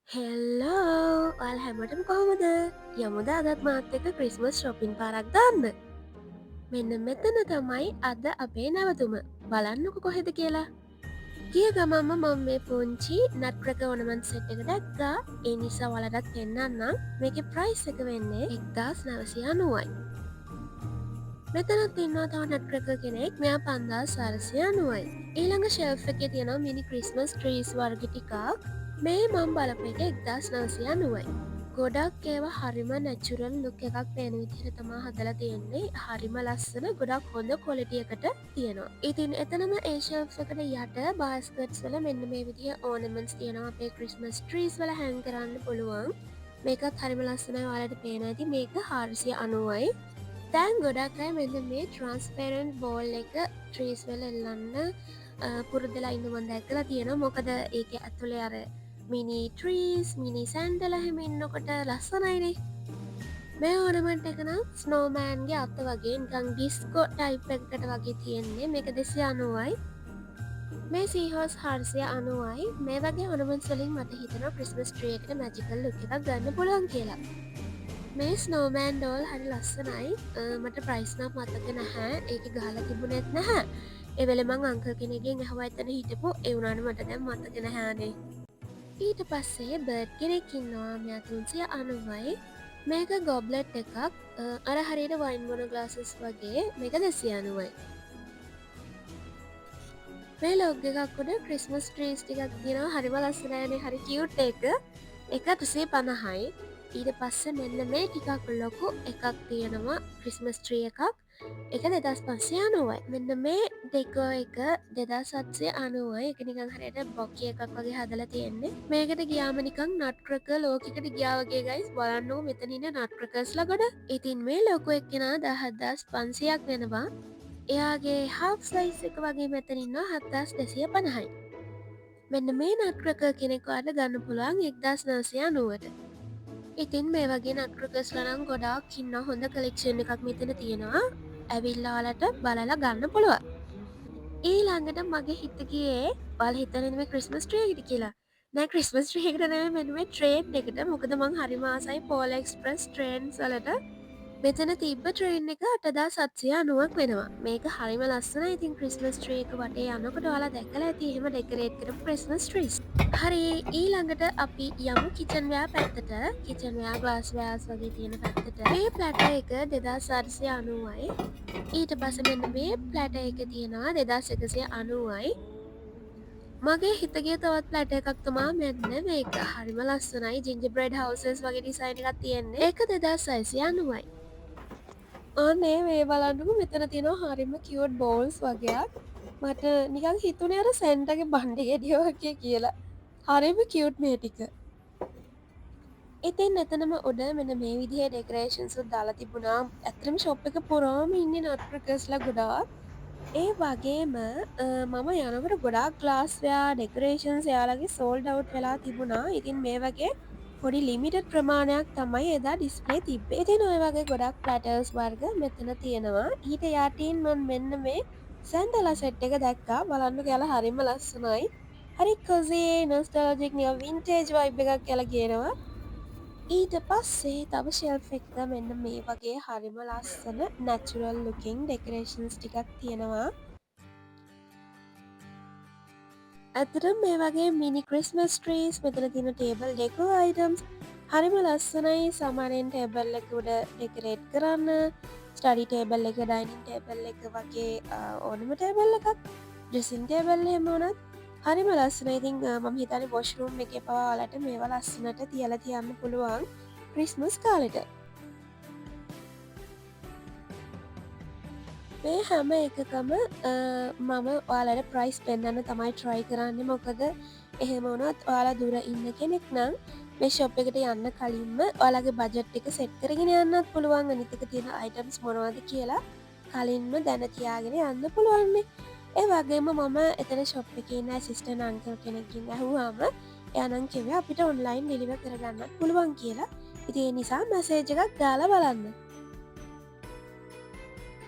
හෙල්ලෝ ඔල් හැමටම කොහොමද යමුද අදත් මාත් එක ක්‍රිස්මස් ශොපින් පාරක් දාන්න මෙන්න මෙතන තමයි අද අපේ නැවතුම බලන්නක කොහෙද කියලා කිය ගමම්ම මං මේ පුංචි නට්‍රක ඕනමන් සෙට් එක දැක්කා ඒ නිසා වලටත් පෙන්න්නම් මේක ප්‍රයිස් එක වෙන්නේ 1990යි මෙතනත් ඉන්නවා තව නට්‍රක කෙනෙක් මෙයා 5490යි ඊළඟ ශෙල්් එක තියෙනවා මිනි ක්‍රිස්මස් ට්‍රීස් වර්ග ටිකක් මේ මම් බලප එක 1990යි ගොඩක් ඒවා හරිම නැචුරල් ලුක් එකක් පේන විදිහට තමා හදලා තියෙන්නේ හරිම ලස්සන ගොඩක් හොඳ කොලිටියකට තියෙනවා ඉතින් එතනම ඒශල්් එකට යට බාස්කට්ස් වල මෙන්න මේ විදිහ ඕනමන්ස් තියෙනවා අපේ ක්‍රිස්මස් ට්‍රීස් වල හැන් කරන්න පුළුවන් මේකත් හරිම ලස්සනයි වාලට පේන ඇති මේක 490යි තැන් ගොඩක්රයි මෙද මේ ට්‍රන්ස්පෙරන්් බෝල් එක ට්‍රීස් වල එල්ලන්න පුරදලා ඉන්න වන්ද ඇකලා තියෙනවා මොකද ඒක ඇතුළේ අර මිනි ට්‍රීස් මිනි සැන්ඩල හෙම ඉන්නකොට ලස්සනයිනේ මේ ඕනමට එකනම් ස්නෝමෑන්ගේ අත්ත වගේ නිකං ඩිස්කෝ ටයිප් එකට වගේ තියෙන්නේ මේක 290යි මේ සීහෝස් 490යි මේ වගේ ඕනමන් සලින් මට හිතන ක්‍රිස්මස් ට්‍රියකට මැජිකල් ලුක් එකක් ගන්න පුළුවන් කියලා මේ ස්නෝමෑන් ඩෝල් හරි ලස්සනයි මට ප්‍රයිස්නම් මතක නැහැ ඒක ගහලා තිබුණෙත් නැහැ එවෙලමං අංක කෙනෙගෙන් ඇහවයිතන හිටපු එවුනාන මට දැම් මතක නැහැනේ ඊට පස්සේ බර්ඩ් කෙනෙක්කින්නවා මෙයා 390යි මේක ගොබ්ලට් එකක් අර හරියට වයින් මොන ගලාසස් වගේ මේක 290යි මේ ලොග් එකක්කුඩ ක්‍රිස්මස් ට්‍රීස් ටිකක් තියෙනවා හරිම ලස්සනෑනේ හරි කියුට් එක 150යි ඊට පස්ස මෙන්න මේ ටිකක් ලොකු එකක් තියෙනවා ක්‍රිස්මස් ට්‍රිය එකක් එක 2590යි මෙන්න මේ දෙකෝ එක 2790යි එක නිකං හරියට බොක්කිය එකක් වගේ හදලා තියෙන්නේ මේකට ගියාමනිකං නට්‍රක ලෝකෙකට ගියාවගේ ගයිස් බලන්නෝ මෙතනින නට්‍රකස්ල ගොඩ ඉතින් මේ ලොකු එක්කෙනා 10500ක් වෙනවා එයාගේ හාෆ් සයිස් එක වගේ මෙතනින්නවා 7250යි මෙන්න මේ නට්‍රක කෙනෙක්වාට ගන්න පුළුවන් 1990ට ඉතින් මේ වගේ නට්‍රකස් ලනම් ගොඩාක් කින්න හොඳ කලෙක්ෂන් එකක් මෙතන තියෙනවා ඇවිල්ලාලට බලලා ගන්න පුළුවන් ඊළඟට මගේ හිතගේ බල හිතනම ක්‍රිස්මස් ට්‍රේගට කියලා නෑ ක්‍රිස්මස් ට්‍රේකටන මෙම ට්‍රේඩ් එකට මොකද මං හරිමාසයි පෝල එක්ස්ප්‍රස් ට්‍රේන්ස් වලට මෙතන තිබ ට්‍රේන් එක අටදා සත්සය අනුවක් වෙනවා මේක හරිම ලස්සන ඉතින් ක්‍රිස්මස් ට්‍රේක වටේ යනකට වාලා දැකල ඇතිහෙම ඩෙකරේට් කර ක්‍රිස්මස් ට්‍රීස් හරි ඊළඟට අපි යමු කිචන්වයා පැත්තට කිචන්වයා ග්ලාස් වෑස් වගේ තියෙන පැත්තට මේ ප්ලට එක 2490යි ඊට පස මෙන්න මේ ප්ලට එක තියෙනවා 2190යි මගේ හිතගේ තවත් ප්ලට එකක් තුමා මෙන්න මේක හරිම ලස්සනයි ජිංජ බ්‍රඩ් හවසස් වගේ ඩිසයින් එකක් තියෙන්නේ එක 2690යි අනේ මේ බලන්නකු මෙතන තියෙනවා හරිම කියවට් බෝල්ස් වගේයක් මට නිකං හිතුනේ අර සැන්ටගේ බණ්ඩි ගෙඩියෝකය කියලා හරිම කියවට් මේ ටික ඉතින් එතනම ඔඩ මෙන මේ විදිහ ඩෙකරේෂන් සුත් දාලා තිබුණා ඇතරම ශොප් එක පුරාම ඉන්න නට්‍රකස්ලා ගොඩා ඒ වගේම මම යනකට ගොඩක් ක්ලාස්වයා ඩෙකරේෂන් යාලගේ සෝල්ඩ අවට් වෙලා තිබුණා ඉතින් මේ වගේ පොඩි ලිමිට ප්‍රමාණයක් තමයි එදා ඩිස්පලේ තිබේ ති නොය වගේ ගොඩක් පලටර්ස් වර්ග මෙතන තියෙනවා ඊට යාටීන් මන් මෙන්න මේ සැන්දලා සෙට් එක දැක්කා බලන්න කියලා හරිම ලස්සනයි හරි කොසේ නොස්ටලෝජික් නිය වින්ටේජ් වයිබ් එකක් කියලා කියනවා ඊට පස්සේ තව ශෙල්් එක්ක මෙන්න මේ වගේ හරිම ලස්සන නැචුරල් ලුකින් ඩෙකරේෂන්ස් ටිකක් තියෙනවා ඇතරම් මේ වගේ මිනි ක්‍රිස්මස් ට්‍රීස් මෙතන තින ටේබල් ඩෙකෝ අයිටම්ස් හරිම ලස්සනයි සමාරයෙන් ටේබල් එක උඩ ඩෙකරේට් කරන්න ස්ටඩි ටේබල් එක ඩයිනින් ටේබල් එක වගේ ඕනම ටේබල් එකක් ඩ්‍රෙසින් ටේබල් හෙමෝනත් හරිම ලස්සන ඉතින් මම හිතන බොෂ්රුම් එක පවාලට මේවා ලස්සනට තියල තියන්න පුළුවන් ක්‍රිස්මස් කාලෙට මේ හැම එකකම මම ඔයාලට ප්‍රයිස් පෙන්න්න තමයි ට්‍රයි කරන්න මොකද එහෙම වුණත් ඔයාලා දුර ඉන්න කෙනෙක් නම් මේ ශොප් එකට යන්න කලින්ම ඔයාලගේ බජට් එක සෙට් කරගෙන යන්නත් පුළුවන් අනිතක තියෙන අයිටම්ස් මොනවද කියලා කලින්ම දැන තියාගෙන යන්න පුළුවන්නේ ඒ වගේම මම එතන ශොප් එක ඉන්න ඇසිස්ටන්ට් අංකල් කෙනෙක්ගෙන් ඇහුවාම එයානම් කිව්වේ අපිට ඔන්ලයින් ඩෙලිවර් කරගන්නත් පුළුවන් කියලා ඉතින් ඒ නිසා මැසේජ් එකක් දාලා බලන්න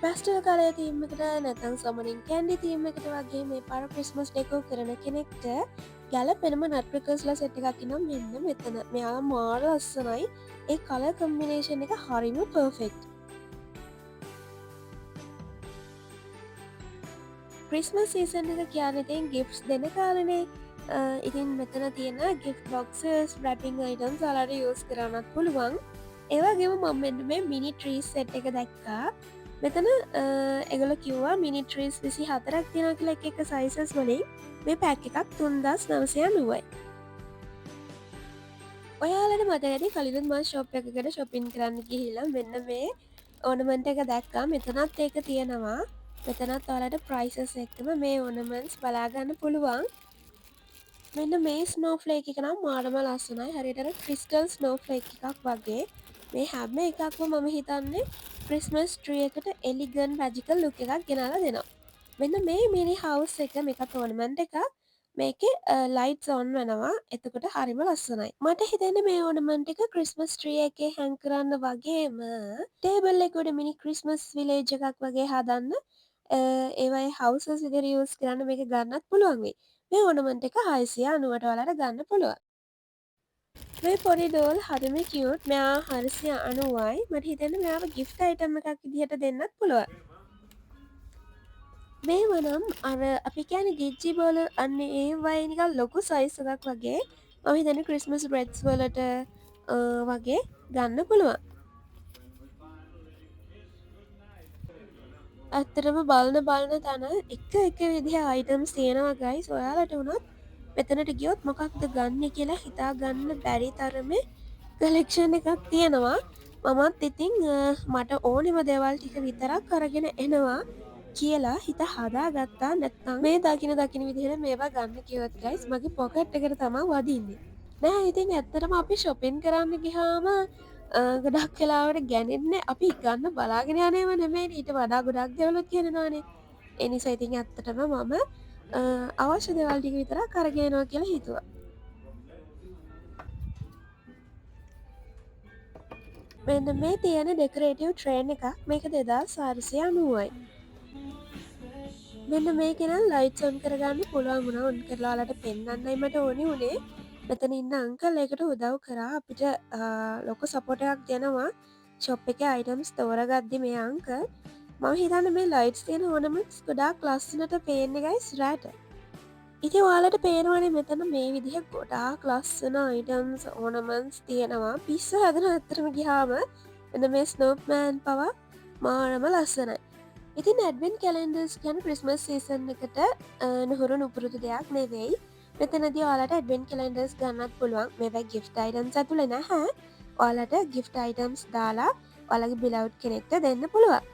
පැස්ටල් කාලය තීමකට නැතන් සමනින් කැන්ඩි තීම එකට වගේ මේ පර ක්‍රිස්මස් ඩෙකෝ කරන කෙනෙක්ට ගැලපෙනම නට්‍රිකස්ලා සෙට් එකක් නම් මෙන්න මෙතන මෙයාලා මාර ලස්සනයි ඒ කල කම්බිනේෂන් එක හරිම පර්ෆෙක්ට්. ක්‍රිස්මස් සීසන් එක කියන්නතින් ගිෆ්ස් දෙන කාලනේ ඉතින් මෙතන තියෙන ගිෆ් බොක්සස් රැපිං අයිටම් සලාට යස් කරන්නත් පුළුවන් ඒවාගේම මම්මෙන්ට මේ මිනි ට්‍රීස් සෙට් එක දැක්කා මෙතන එගල කිව්වා මිනි ට්‍රීස් 24ක් තියෙන කියලා එක සයිසස් වලින් මේ පැක් එකක් 3990යි. ඔයාලට මත ඇති කලින් මා ශොප් එකකට ශොපින් කරන්න ගිහිලා මෙන්න මේ ඕනමන්ට එක දැක්කා මෙතනත් ඒක තියෙනවා මෙතනත් ඔයාලට ප්‍රයිසස් එක්කම මේ ඕනමන්ස් බලාගන්න පුළුවන් මෙන්න මේ ස්නෝෆ්ලේක් එක නම් මාරම ලස්සනයි හරියට ක්‍රිස්ටල් ස්නෝෆ්ලේක් එකක් වගේ මේ හැම එකක්ම මම හිතන්නේ ක්‍රිස්මස් ට්‍රී එකට එලිගන් රජිකල් ලුක් එකක් ගෙනලා දෙනවා මෙන්න මේ මිනි හවුස් එක මේක ඕනමන්ට එක මේක ලයිට් ඔන් වෙනවා එතකොට හරිම ලස්සනයි මට හිතෙන මේ ඕනමන්ට එක ක්‍රිස්මස් ට්‍රිය එක හැන් කරන්න වගේම ටේබල් එකට මිනි ක්‍රිස්මස් විලේජ් එකක් වගේ හදන්න ඒවයි හවසස් විදිහට යූස් කරන්න මේක ගන්නත් පුළුවන් වෙයි මේ ඕනමන්ට එක 690ට වලට ගන්න පුළුවන් මේ පොඩි ඩෝල් හරිම කියුට් මෙයා 490යි මට හිතෙන්නේ මෙයාව ගිෆ්ට් අයිටම් එකක් විදිහට දෙන්නත් පුළුවන් මේ වනම් අර අපි කියන්නේ ගිජ්ජි බෝල අන්න ඒ වගේ නිකන් ලොකු සයිස් එකක් වගේ මම හිතන්නේ ක්‍රිස්මස් බ්‍රෙඩ්ස් වලට වගේ ගන්න පුළුවන් ඇත්තටම බලන තැන එක විදිහ අයිටම්ස් තියෙනවා ගයිස් ඔයාලට වුණත් මෙතනට ගියොත් මොකක්ද ගන්න කියලා හිතා ගන්න බැරි තරමේ කලෙක්ෂන් එකක් තියෙනවා මමත් ඉතින් මට ඕනෙම දේවල් ටික විතරක් අරගෙන එනවා කියලා හිත හදා ගත්තා නැත්නම් මේ දකින විදිහට මේවා ගන්න කිව්වොත් ගයිස් මගේ පොකට් එකට තමයි වදින්නේ නෑ ඉතින් ඇත්තටම අපි shopping කරන්න ගියාම ගොඩක් වෙලාවට ගැනෙන්නේ අපි ගන්න බලාගෙන යන්නේම නෙමෙයි ඊට වඩා ගොඩක් දේවලුත් කියනවානේ ඒ නිසා ඉතින් ඇත්තටම මම අවශ්‍ය දේවල් ටික විතරක් අරගෙන එනවා කියලා හිතුවා මෙන්න මේ තියෙන ඩෙකොරේටිව් ට්‍රේන් එකක් මේක 2490යි මෙන්න මේක නම් ලයිට්ස් ඔන් කරගන්න පුළුවන් වුණා ඔන් කරලා ඔයාලට පෙන්වන්නයි මට ඕනේ උනේ මෙතන ඉන්න අංකල් ඒකට උදව් කරා අපිට ලොකු සපෝට් එකක් දෙනවා ෂොප් එකේ අයිටම්ස් තෝරගද්දි මේ අංකල් මම හිතන්නේ මේ ලයිට්ස් තියෙන ඕනමන්ට්ස් ගොඩාක් ලස්සනට පේන්නේ ගයිස් රැට ඉතින් ඔයාලට පේනවනේ මෙතන මේ විදිහ ගොඩාක් ලස්සන අයිටම්ස් ඕනමන්ට්ස් තියෙනවා පිස්ස හැදෙන අතරම ගියාම මෙන්න මේ ස්නෝප්මෑන් පවා මාරම ලස්සනයි ඉතින් ඇඩ්වෙන්ට් කැලෙන්ඩර්ස් කියන්නේ ක්‍රිස්මස් සීසන් එකට නුහුරු නුපුරුදු දෙයක් නෙවෙයි මෙතනදී ඔයාලට ඇඩ්වෙන්ට් කැලෙන්ඩර්ස් ගන්නත් පුළුවන් මේවා ගිෆ්ට් අයිටම්ස් ඇතුලේ නැහැ ඔයාලට ගිෆ්ට් අයිටම්ස් දාලා ඔයාලගේ බිලවුඩ් කෙනෙක්ට දෙන්න පුළුවන්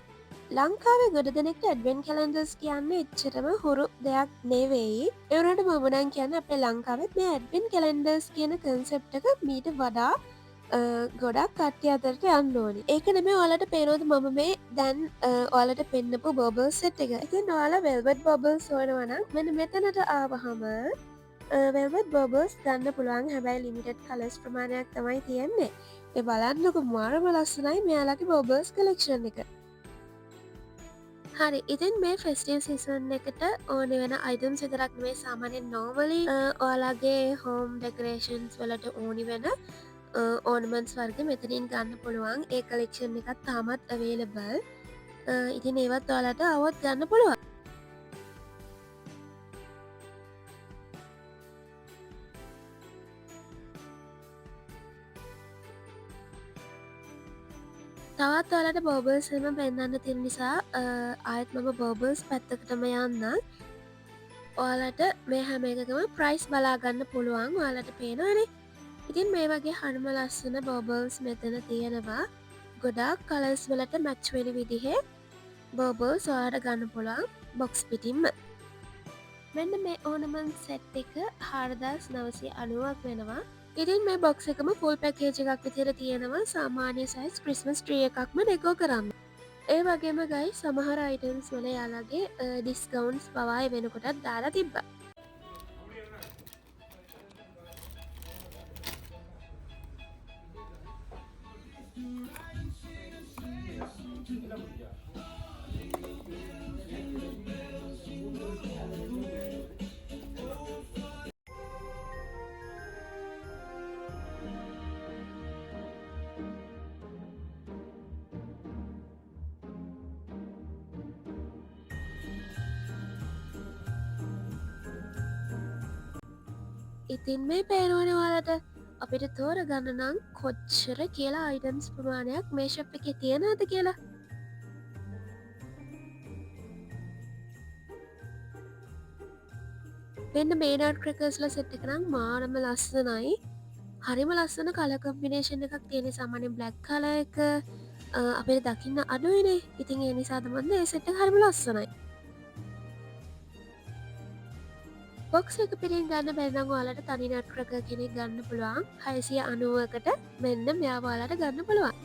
ලංකාවේ ගොඩ දෙනෙක්ට ඇඩ්වෙන්ට් කැලෙන්ඩර්ස් කියන්නේ එච්චරම හුරු දෙයක් නෙවෙයි ඒ වුණාට මම නම් කියන්නේ අපේ ලංකාවෙත් මේ ඇඩ්වෙන්ට් කැලෙන්ඩර්ස් කියන කන්සෙප්ට් එක මීට වඩා ගොඩක් කට්ටිය අතරට යන්න ඕනි ඒක නෙමේ ඔයාලට පේනවද මම මේ දැන් ඔයාලට පෙන්නපු බොබල් සෙට් එක ඉතින් ඔයාලා වෙල්වෙට් බබල්ස් හොයනවා නම් මෙන්න මෙතනට ආවහම වෙල්වෙට් බබල්ස් ගන්න පුළුවන් හැබැයි ලිමිටඩ් කලර්ස් ප්‍රමාණයක් තමයි තියෙන්නේ ඒ බලන්නකො මාරම ලස්සනයි මෙයාලගේ බබල්ස් කලෙක්ෂන් එක හරි ඉතින් මේ ෆෙස්ටිව් සීසන් එකට ඕන වෙන අයිටම්ස් විතරක් නෙමේ සාමාන්‍යයෙන් නෝමලි ඔයාලගේ හෝම් ඩෙකරේෂන්ස් වලට ඕනි වෙන ඕනමන්ස් වර්ග මෙතනින් ගන්න පුළුවන් ඒ කලෙක්ෂන් එකත් තාමත් අවේලබල් ඉතින් ඒවත් ඔයාලට අවොත් ගන්න පුළුවන් තවත් ඔයාලට බෝබල්ස්ම පෙන්වන්න තියෙන නිසා ආයෙත් මම බෝබල්ස් පැත්තකටම යන්න ඔයාලට මේ හැම එකකම ප්‍රයිස් බලාගන්න පුළුවන් ඔයාලට පේනවනේ ඉතින් මේ වගේ හරිම ලස්සන බෝබල්ස් මෙතන තියෙනවා ගොඩාක් කලර්ස් වලට මැච් වෙන විදිහේ බෝබල්ස් ඔයාලට ගන්න පුළුවන් බොක්ස් පිටින්ම මෙන්න මේ ඕනමන්ට් සෙට් එක 4990ක් වෙනවා ඉතින් මේ බොක්ස් එකම ෆුල් පැකේජ් එකක් විදිහට තියෙනවා සාමාන්‍ය සයිස් ක්‍රිස්මස් ට්‍රී එකක්ම ඩෙකෝ කරන්න ඒ වගේම ගයි සමහර අයිටම්ස් වල යාලගේ ඩිස්කවුන්ට්ස් පවා වෙනකොටත් දාලා තිබ්බා ඉතින් මේ පේනුවනවාලට අපිට තෝර ගන්න නම් කොච්චර කියලා අයිටම්ස් ප්‍රමාණයක් මේ ශප් එක තියෙනද කියලා. වෙන්න මේනට් ක්‍රකස්ල සෙට් එකනම් මාරම ලස්සනයි. හරිම ලස්සන කල කම්බිනේෂන් එකක් තියෙන සාමාන්‍ය බ්ලැක් කල එක අපේ දකින්න අඩුවනේ. ඉතින් ඒ නිසාදමන්න ඒ සෙට් එක හරිම ලස්සනයි. බොක්ස් එක පිරින් ගන්න බැන්නං වාලට තනි නට්‍රක කෙනෙක් ගන්න පුළුවන් 690කට මෙන්න මෙයාවාලට ගන්න පුළුවන්.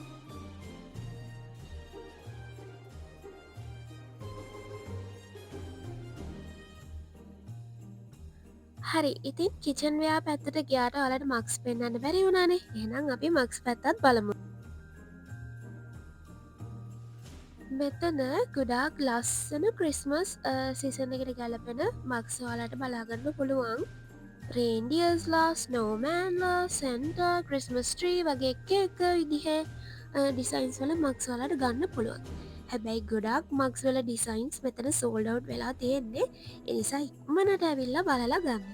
හරි ඉතින් කිචන් ව්‍යා පැත්තට ගයාට වලට මක්ස් පෙන්න්න බැරි වුණනේ. එහෙනම් අපි මක්ස් පැත්තත් බලමු. මෙතන ගොඩාක් ලස්සන ක්‍රිස්මස් සිසන එකට ගැලපෙන මක්ස්වාලට බලාගන්න පුළුවන්. රේන්ඩියස්ලා ස්නෝමෑන්ලා සැන්ට ක්‍රිස්මස් ට්‍රී වගේ එක විදිහ ඩිසයින්ස් වල මක්ස්වාලට ගන්න පුළුවන්. හැබැයි ගොඩක් මක්ස් වල ඩිසයින්ස් මෙතන සෝල්ඩව් වෙලා තියෙන්නේ. එනිසා ඉක්මනට ඇවිල්ල බලලා ගන්න.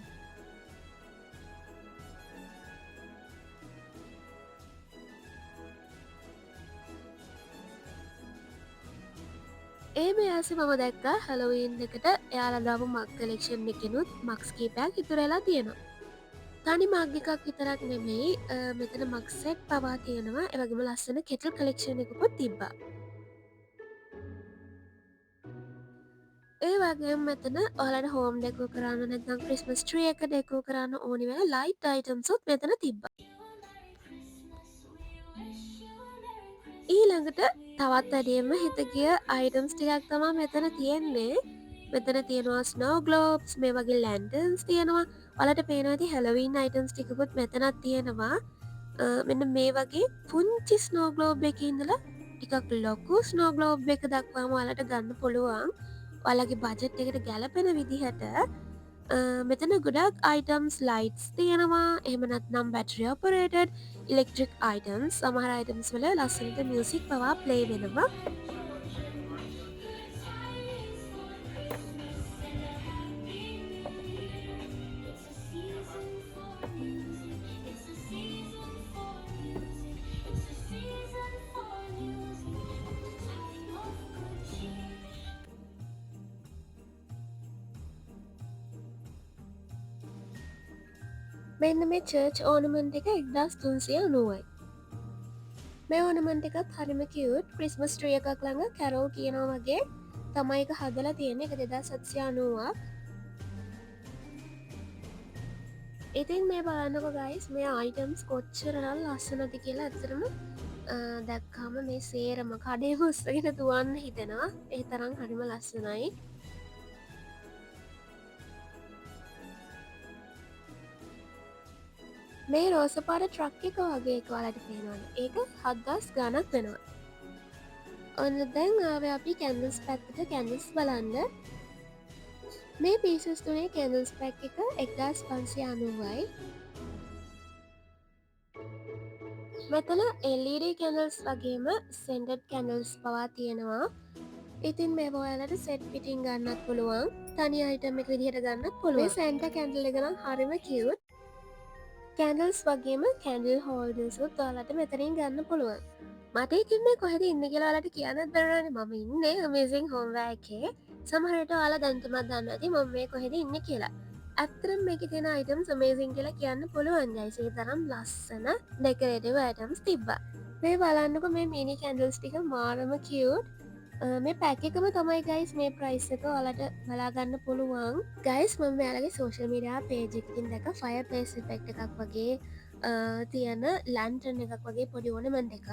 ඒ මෙයාස මම දැක්ක හැලවීන් එකට එයාලදාම මක් කලෙක්ෂන් එකනුත් මක්ස් කීපයක් ඉතුරලා තියෙනවා. තනි මාග්ගිකක් විතරක් නෙමෙයි මෙතන මක්සෙට් පවා තියෙනවා. එවගේම ලස්සන කෙටල් කලෙක්ෂන් එකකුත් තිබ්බා. ඒ වගේ මෙතන ඔලට හෝම් ඩෙකෝ කරන්න නැතම් ක්‍රිස්මස් ට්‍රිය එක ඩෙකෝ කරන්න ඕනිවල ලයිට් අයිටම්සුත් මෙතන තිබ්බා. ඊළඟට තවත් අඩියම හිතගිය අයිටම්ස් ටිකක් තමා මෙතන තියෙන්නේ. මෙතන තියෙනවා ස්නෝ ගලෝබ්ස් මේ වගේ ලැන්ඩන්ස් තියෙනවා. ඔලට පේනවති හැලවීන් අයිටම්ස් ටිකුත් මෙතනත් තියෙනවා. මෙන්න මේ වගේ පුංචි ස්නෝ ගලෝබ් එක ඉඳලා ටිකක් ලොකු ස්නෝ ගලෝබ් එක දක්වාම ඔලට ගන්න පුළුවන්. ඔලගේ බජට් එකට ගැලපෙන විදිහට මෙතන ගොඩක් අයිටම්ස් ලයිටස් තියෙනවා. එහමනත් නම් බැටරිය ඔපරේටඩ් ඉලෙක්ට්‍රික් අයිටම්ස් සමහර අයිටම්ස් වල ලස්සනට මියසික් පවා ප්ලේ වෙනවා. මෙන්න මේ චර්ච් ඕනමන්ට එක 1390යි. මේ ඕනමන්ට එකත් හරිම කිව්ට් ක්‍රිස්මස් ට්‍රිය එකක් ළඟ කැරෝ කියනවා වගේ තමයි එක හදලා තියෙන එක 1790ක්. ඉතින් මේ බලන්නක ගයිස් මේ අයිටම්ස් කොච්චරනල් ලස්සනති කියලා ඇතරම දැක්කාම මේ සේරම කඩේ මුස්සගෙන තුවන්න හිතෙනවා. ඒ තරම් හරිම ලස්සනයි. මේ රෝසපාට ට්‍රක් එක වගේ එක වලට පේනවන ඒක 7,000 ගණක් වෙනවා. ඔන්න දැන් ආව අපි කැන්ඩල්ස් පැත්තට කැන්ඩල්ස් බලන්න. මේ පිසස් තුනේ කැන්ඩල්ස් පැක් එක 1590යි. මෙතන LED කැන්ඩල්ස් වගේම සෙන්ඩඩ් කැන්ඩල්ස් පවා තියෙනවා. ඉතින් මේ ඔයාලට සෙට් පිටින් ගන්නත් පුළුවන්. තනි අයිටම් එක විදිහට ගන්නත් පුළුවන්. සැන්ට කැන්ඩල් එක නම් හරිම කියුට්. කැන්ඩල්ස් වගේම කැන්ඩල් හෝල්ඩර්සුත් ඔයාලට මෙතනින් ගන්න පුළුවන්. මට ඉතින් මේ කොහෙද ඉන්න කියලාලට කියන්නත් බැරනේ. මම ඉන්නේ අමේසින් හෝම්වෑ එකේ. සමහරට ඔයාලා දැන්ටමත් දන්න ඇති මම මේ කොහෙද ඉන්න කියලා. ඇත්තටම මේකේ තියෙන අයිටම්ස් අමේසින් කියලා කියන්න පුළුවන් guys. ඒ තරම් ලස්සන ඩෙකොරේටිව් අයිටම්ස් තිබ්බා. මේ බලන්නකො මේ මිනි කැන්ඩල්ස් ටික මාරම කියුට්. මේ පැක් එකම තමයි ගයිස් මේ ප්‍රයිස් එක ඔයාලට බලාගන්න පුළුවන්. ගයිස් මම මෙයාලගේ සෝෂල් මීඩියා පේජ් එකකින් දැක ෆයර්ප්ලේස් ඉෆෙක්ට් එකක් වගේ තියෙන ලැන්ටර්න් එකක් වගේ පොඩි ඕනමන්ට් එකක්.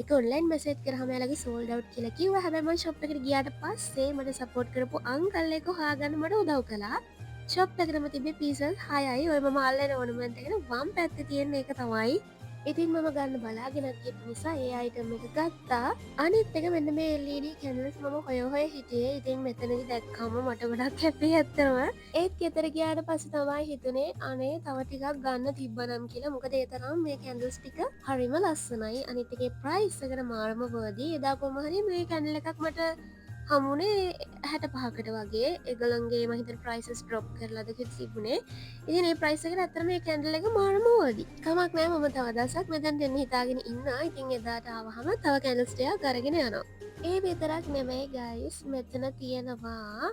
ඒක ඔන්ලයින් මෙසේජ් කරාම එයාලගේ සෝල්ඩ් අවුට් කියලා කිව්වා. හැබැයි මම ෂොප් එකට ගියාට පස්සේ මට සපෝට් කරපු අංකල් එක හොයාගන්න මට උදව් කළා. ෂොප් එකටම තිබ්බේ පීසස් 6යි. ඔය මම අල්ලන ඕනමන්ට් එකට වම් පැත්තේ තියෙන එක තමයි. ඉතින් මම ගන්න බලාගෙනත් ගිය නිසා ඒ අයිටම් එක ගත්තා. අනිත් එක මෙන්න මේ LED කැන්ඩල්ස් මම හොය හිටියේ. ඉතින් මෙතනදි දැක්කම මට ගොඩක් හැපි ඇත්තම. ඒත් ගෙදර ගියාට පස්සේ තමයි හිතුනේ අනේ තව ටිකක් ගන්න තිබ්බනම් කියලා. මොකද ඒ තරම් මේ කැන්ඩල්ස් ටික හරිම ලස්සනයි. අනිත් එකේ ප්‍රයිස් එකට මාරම වර්දි. එදා කොහොම හරි මේ කැන්ඩල් එකක් මට හමුණේ 65කට වගේ ඒගොල්ලන්ගේ මම හිතන්නේ ප්‍රයිසස් ඩ්‍රොප් කරලාද කියලා තිබුණේ. ඉතින් මේ ප්‍රයිස් එකට ඇත්තටම මේ කැන්ඩල් එක මාරම ඕදි. කමක් නෑ මම තව දවසක් මෙතන දෙන්න හිතාගෙන ඉන්නවා. ඉතින් එදාට ආවහම තව කැන්ඩල්ස් ටිකක් අරගෙන යනවා. ඒ විතරක් නෙමෙයි ගයිස් මෙතන තියෙනවා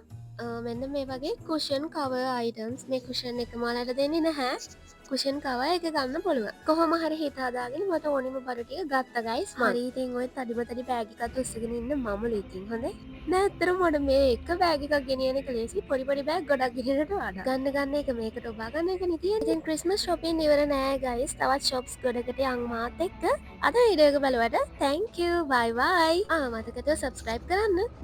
මෙන්න මේ වගේ කුෂන් කව අයිටම්ස් මේ කුෂන් එක මාලට දෙන්නේ නැහැ කුෂන් කව එක ගන්න පුළුව කොහොම හරි හිතාදාගෙන මට ඕනිම බඩටිය ගත්ත ගයිස් මරීතින් ඔය තඩිමතඩි බෑගිකත් උස්සගෙන ඉන්න මමුල ඉතින් හොඳ නෑත්තර මොට මේ එක බෑගිකක් ගෙනියන කලේසි පොඩිපොඩි බෑග් ගොඩක් ගෙනට වඩ ගන්න එක මේකට ඔබාගන්න එක නිතිය ඉතින් ක්‍රිස්මස් ශොපින් ඉවර නෑ ගයිස් තවත් ශොප්ස් ගොඩකට අංමාත් එක්ක අද ඉඩක බලවට තැංකූ බයිවයි මතකට සබස්ක්‍රයිබ් කරන්න